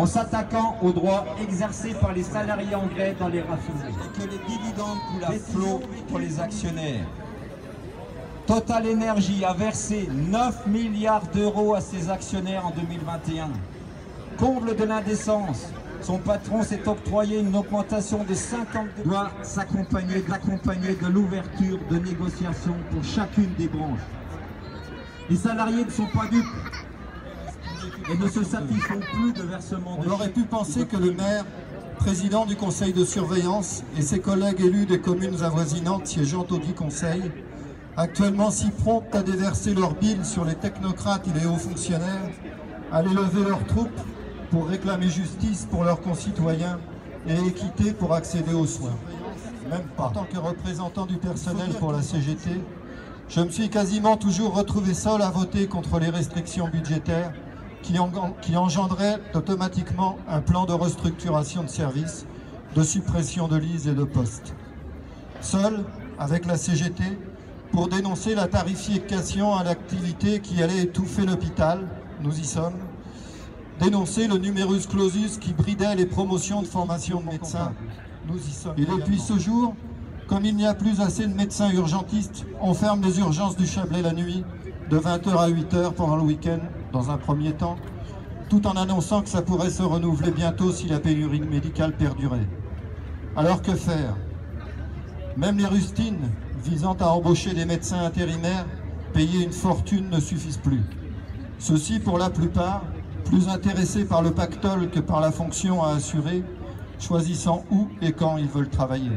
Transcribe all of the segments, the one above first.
en s'attaquant aux droits exercés par les salariés anglais dans les raffineries. Que les dividendes coulent à flot pour les actionnaires. Total Energy a versé 9 milliards d'euros à ses actionnaires en 2021. Comble de l'indécence, son patron s'est octroyé une augmentation de 52%. Doit s'accompagner de l'ouverture de négociations pour chacune des branches. Les salariés ne sont pas dupes et ne se satisfont plus de versements. On aurait pu penser que le maire, président du conseil de surveillance, et ses collègues élus des communes avoisinantes siégeant au dit conseil, actuellement si promptes à déverser leurs billes sur les technocrates et les hauts fonctionnaires, allaient lever leurs troupes pour réclamer justice pour leurs concitoyens et équité pour accéder aux soins. Même pas. En tant que représentant du personnel pour la CGT, je me suis quasiment toujours retrouvé seul à voter contre les restrictions budgétaires qui engendraient automatiquement un plan de restructuration de services, de suppression de lits et de postes. Seul, avec la CGT, pour dénoncer la tarification à l'activité qui allait étouffer l'hôpital, nous y sommes, dénoncer le numerus clausus qui bridait les promotions de formation de médecins, nous y sommes. Et depuis ce jour, comme il n'y a plus assez de médecins urgentistes, on ferme les urgences du Chablais la nuit, de 20h à 8h pendant le week-end, dans un premier temps, tout en annonçant que ça pourrait se renouveler bientôt si la pénurie médicale perdurait. Alors que faire? Même les rustines visant à embaucher des médecins intérimaires, payés une fortune, ne suffisent plus. Ceux-ci, pour la plupart, plus intéressés par le pactole que par la fonction à assurer, choisissant où et quand ils veulent travailler.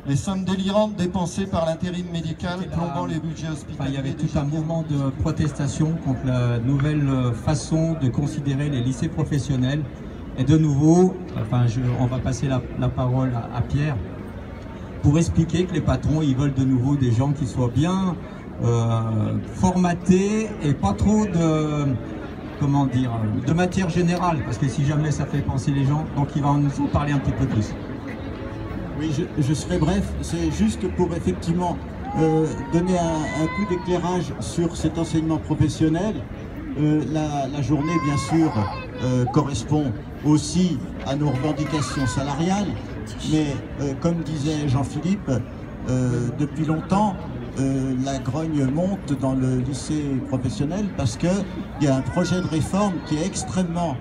Les sommes délirantes dépensées par l'intérim médical plombant les budgets hospitaliers. Il y avait tout un mouvement de protestation contre la nouvelle façon de considérer les lycées professionnels. Et de nouveau, on va passer la parole à Pierre pour expliquer que les patrons, ils veulent de nouveau des gens qui soient bien formatés et pas trop de matière générale, parce que si jamais ça fait penser les gens, donc il va nous en parler un petit peu plus. Oui, je serai bref, c'est juste pour effectivement donner un coup d'éclairage sur cet enseignement professionnel. La journée, bien sûr, correspond aussi à nos revendications salariales, mais comme disait Jean-Philippe, depuis longtemps, la grogne monte dans le lycée professionnel parce qu'il y a un projet de réforme qui est extrêmement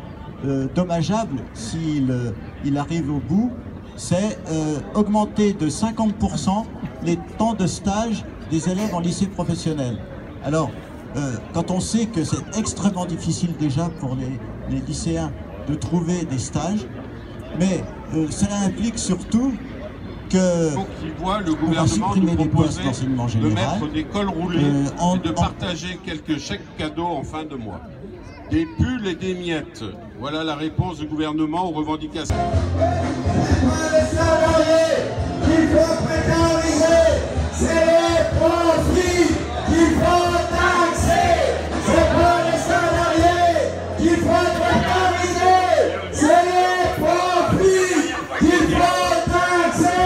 dommageable s'il arrive au bout. C'est augmenter de 50% les temps de stage des élèves en lycée professionnel. Alors, quand on sait que c'est extrêmement difficile déjà pour les lycéens de trouver des stages, mais cela implique surtout que qu'ils voient le gouvernement nous proposer de mettre des cols roulés et de partager quelques chèques cadeaux en fin de mois. Des pulls et des miettes. Voilà la réponse du gouvernement aux revendications. Les salariés qu'il faut précariser, c'est les profits qu'il faut taxer. C'est pas les salariés qu'il faut précariser, c'est les profits qu'il faut taxer.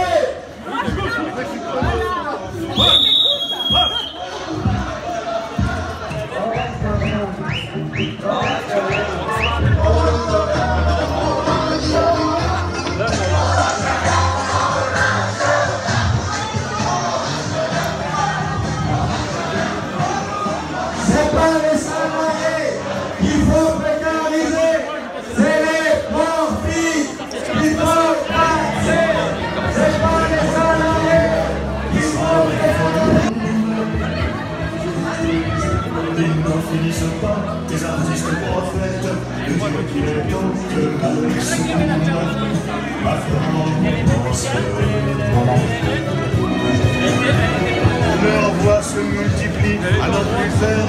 Les artistes prophètes, le Dieu qui est donc le leurs voix se multiplient à n'en plus faire.